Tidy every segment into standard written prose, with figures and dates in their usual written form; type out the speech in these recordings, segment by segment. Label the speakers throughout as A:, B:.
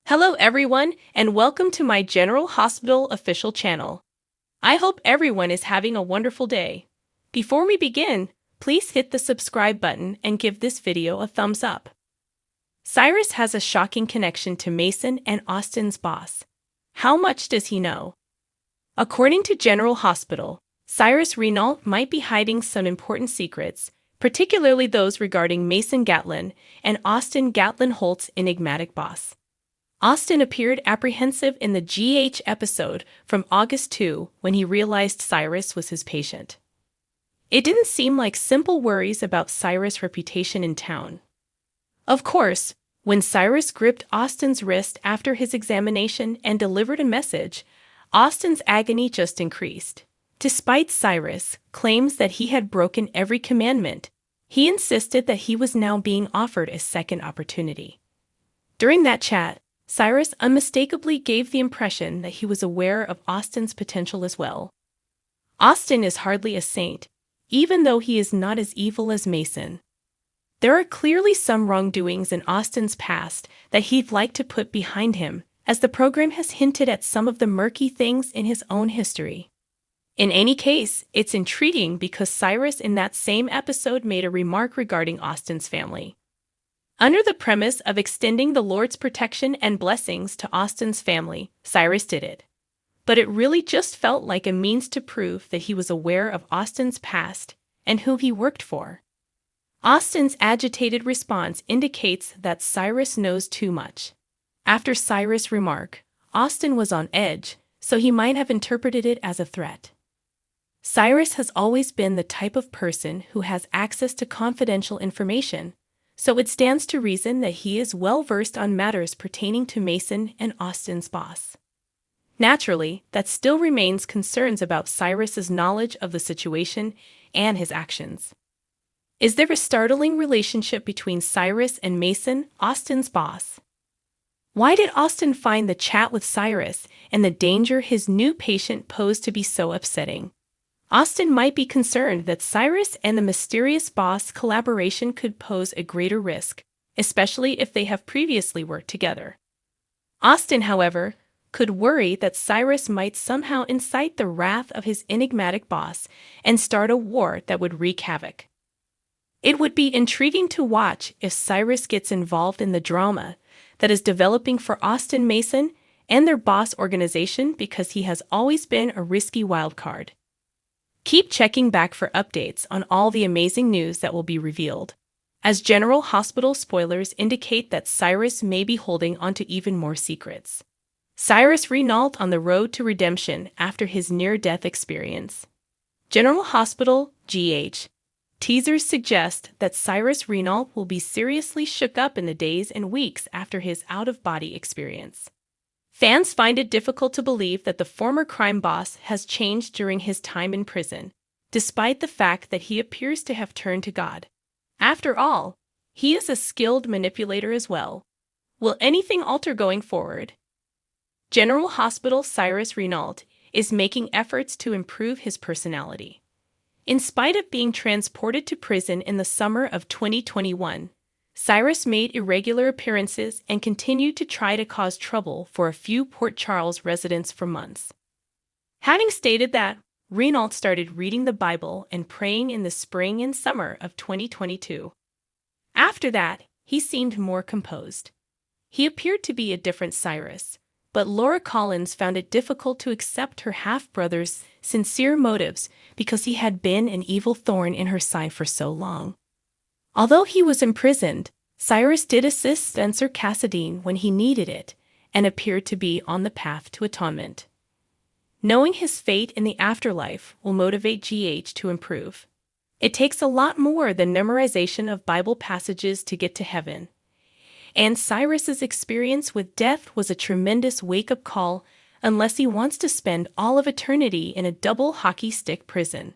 A: Hello everyone, and welcome to my General Hospital official channel. I hope everyone is having a wonderful day. Before we begin, please hit the subscribe button and give this video a thumbs up. Cyrus has a shocking connection to Mason and Austin's boss. How much does he know? According to General Hospital, Cyrus Renault might be hiding some important secrets, particularly those regarding Mason Gatlin and Austin Gatlin Holt's enigmatic boss. Austin appeared apprehensive in the GH episode from August 2 when he realized Cyrus was his patient. It didn't seem like simple worries about Cyrus' reputation in town. Of course, when Cyrus gripped Austin's wrist after his examination and delivered a message, Austin's agony just increased. Despite Cyrus' claims that he had broken every commandment, he insisted that he was now being offered a second opportunity. During that chat, Cyrus unmistakably gave the impression that he was aware of Austin's potential as well. Austin is hardly a saint, even though he is not as evil as Mason. There are clearly some wrongdoings in Austin's past that he'd like to put behind him, as the program has hinted at some of the murky things in his own history. In any case, it's intriguing because Cyrus in that same episode made a remark regarding Austin's family. Under the premise of extending the Lord's protection and blessings to Austin's family, Cyrus did it. But it really just felt like a means to prove that he was aware of Austin's past and who he worked for. Austin's agitated response indicates that Cyrus knows too much. After Cyrus' remark, Austin was on edge, so he might have interpreted it as a threat. Cyrus has always been the type of person who has access to confidential information, so it stands to reason that he is well-versed on matters pertaining to Mason and Austin's boss. Naturally, that still remains concerns about Cyrus's knowledge of the situation and his actions. Is there a startling relationship between Cyrus and Mason, Austin's boss? Why did Austin find the chat with Cyrus and the danger his new patient posed to be so upsetting? Austin might be concerned that Cyrus and the mysterious boss collaboration could pose a greater risk, especially if they have previously worked together. Austin, however, could worry that Cyrus might somehow incite the wrath of his enigmatic boss and start a war that would wreak havoc. It would be intriguing to watch if Cyrus gets involved in the drama that is developing for Austin Mason and their boss organization because he has always been a risky wild card. Keep checking back for updates on all the amazing news that will be revealed, as General Hospital spoilers indicate that Cyrus may be holding onto even more secrets. Cyrus Renault on the road to redemption after his near-death experience. General Hospital, GH. Teasers suggest that Cyrus Renault will be seriously shook up in the days and weeks after his out-of-body experience. Fans find it difficult to believe that the former crime boss has changed during his time in prison, despite the fact that he appears to have turned to God. After all, he is a skilled manipulator as well. Will anything alter going forward? General Hospital Cyrus Renault is making efforts to improve his personality. In spite of being transported to prison in the summer of 2021, Cyrus made irregular appearances and continued to try to cause trouble for a few Port Charles residents for months. Having stated that, Renault started reading the Bible and praying in the spring and summer of 2022. After that, he seemed more composed. He appeared to be a different Cyrus, but Laura Collins found it difficult to accept her half-brother's sincere motives because he had been an evil thorn in her side for so long. Although he was imprisoned, Cyrus did assist Spencer Cassadine when he needed it and appeared to be on the path to atonement. Knowing his fate in the afterlife will motivate GH to improve. It takes a lot more than memorization of Bible passages to get to heaven. And Cyrus's experience with death was a tremendous wake-up call unless he wants to spend all of eternity in a double hockey stick prison.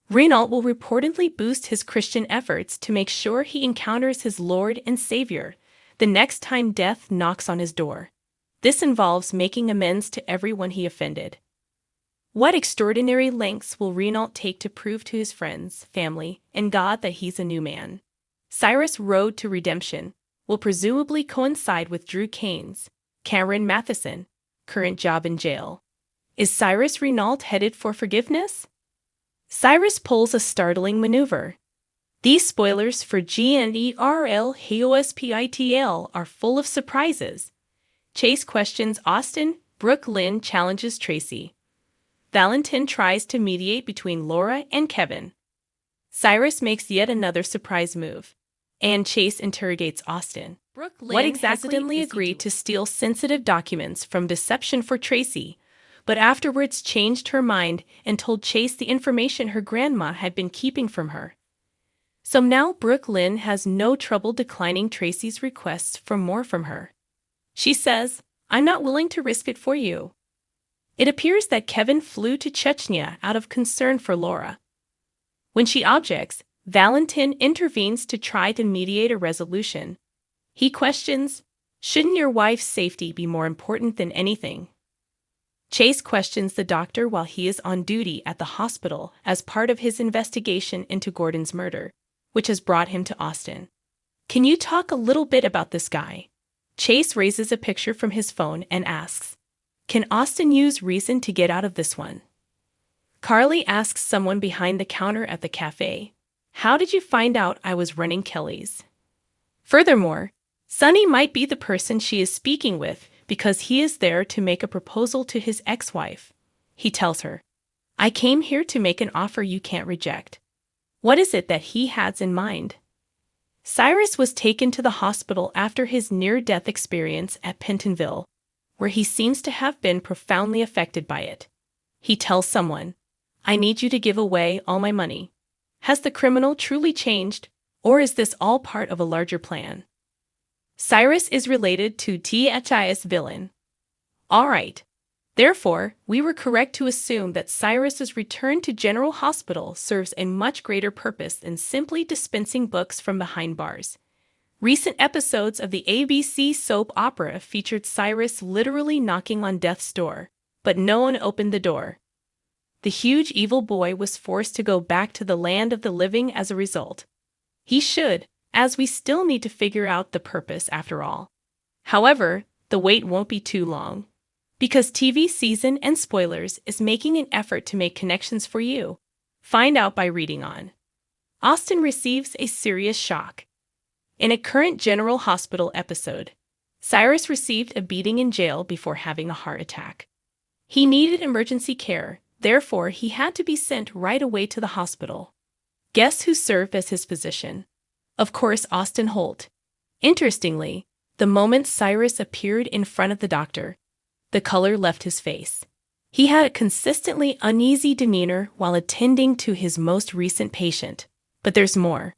A: Renault will reportedly boost his Christian efforts to make sure he encounters his Lord and Savior the next time death knocks on his door. This involves making amends to everyone he offended. What extraordinary lengths will Renault take to prove to his friends, family, and God that he's a new man? Cyrus' road to redemption will presumably coincide with Drew Kane's, Cameron Matheson, current job in jail. Is Cyrus Renault headed for forgiveness? Cyrus pulls a startling maneuver. These spoilers for General Hospital are full of surprises. Chase questions Austin, Brooke Lynn challenges Tracy. Valentin tries to mediate between Laura and Kevin. Cyrus makes yet another surprise move. And Chase interrogates Austin. What exactly accidentally agreed to steal sensitive documents from deception for Tracy, but afterwards changed her mind and told Chase the information her grandma had been keeping from her. So now Brooke Lynn has no trouble declining Tracy's requests for more from her. She says, "I'm not willing to risk it for you." It appears that Kevin flew to Chechnya out of concern for Laura. When she objects, Valentin intervenes to try to mediate a resolution. He questions, "Shouldn't your wife's safety be more important than anything?" Chase questions the doctor while he is on duty at the hospital as part of his investigation into Gordon's murder, which has brought him to Austin. "Can you talk a little bit about this guy?" Chase raises a picture from his phone and asks, "Can Austin use reason to get out of this one?" Carly asks someone behind the counter at the cafe, "How did you find out I was running Kelly's?" Furthermore, Sonny might be the person she is speaking with because he is there to make a proposal to his ex-wife. He tells her, "I came here to make an offer you can't reject." What is it that he has in mind? Cyrus was taken to the hospital after his near-death experience at Pentonville, where he seems to have been profoundly affected by it. He tells someone, "I need you to give away all my money." Has the criminal truly changed, or is this all part of a larger plan? Cyrus is related to THIS villain. All right. Therefore, we were correct to assume that Cyrus's return to General Hospital serves a much greater purpose than simply dispensing books from behind bars. Recent episodes of the ABC soap opera featured Cyrus literally knocking on death's door, but no one opened the door. The huge evil boy was forced to go back to the land of the living as a result. He should, as we still need to figure out the purpose after all. However, the wait won't be too long, because TV Season and Spoilers is making an effort to make connections for you. Find out by reading on. Austin receives a serious shock. In a current General Hospital episode, Cyrus received a beating in jail before having a heart attack. He needed emergency care, therefore he had to be sent right away to the hospital. Guess who served as his physician? Of course, Austin Holt. Interestingly, the moment Cyrus appeared in front of the doctor, the color left his face. He had a consistently uneasy demeanor while attending to his most recent patient. But there's more.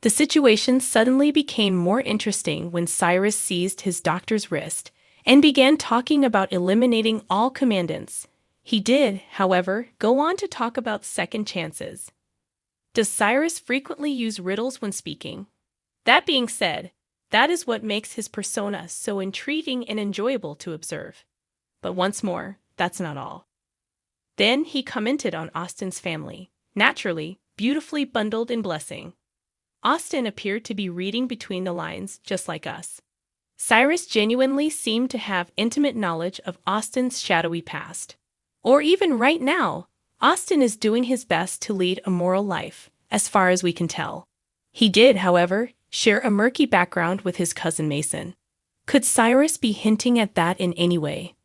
A: The situation suddenly became more interesting when Cyrus seized his doctor's wrist and began talking about eliminating all commandants. He did, however, go on to talk about second chances. Does Cyrus frequently use riddles when speaking? That being said, that is what makes his persona so intriguing and enjoyable to observe. But once more, that's not all. Then he commented on Austin's family, naturally, beautifully bundled in blessing. Austin appeared to be reading between the lines, just like us. Cyrus genuinely seemed to have intimate knowledge of Austin's shadowy past. Or even right now, Austin is doing his best to lead a moral life, as far as we can tell. He did, however, share a murky background with his cousin Mason. Could Cyrus be hinting at that in any way?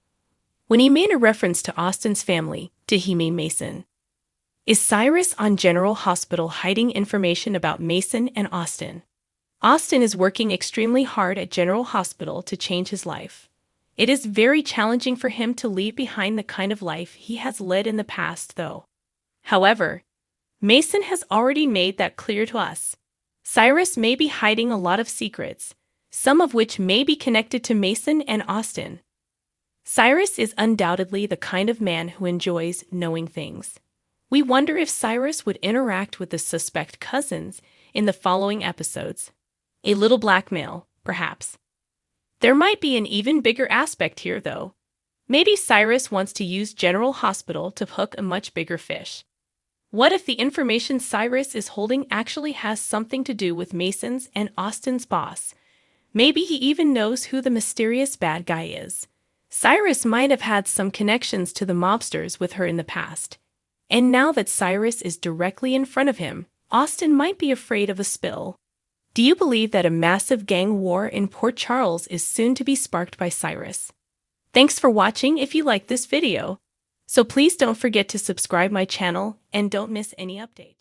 A: When he made a reference to Austin's family, did he mean Mason? Is Cyrus on General Hospital hiding information about Mason and Austin? Austin is working extremely hard at General Hospital to change his life. It is very challenging for him to leave behind the kind of life he has led in the past, though. However, Mason has already made that clear to us. Cyrus may be hiding a lot of secrets, some of which may be connected to Mason and Austin. Cyrus is undoubtedly the kind of man who enjoys knowing things. We wonder if Cyrus would interact with the suspect cousins in the following episodes. A little blackmail, perhaps. There might be an even bigger aspect here, though. Maybe Cyrus wants to use General Hospital to hook a much bigger fish. What if the information Cyrus is holding actually has something to do with Mason's and Austin's boss? Maybe he even knows who the mysterious bad guy is. Cyrus might have had some connections to the mobsters with her in the past. And now that Cyrus is directly in front of him, Austin might be afraid of a spill. Do you believe that a massive gang war in Port Charles is soon to be sparked by Cyrus? Thanks for watching if you liked this video. So please don't forget to subscribe my channel and don't miss any update.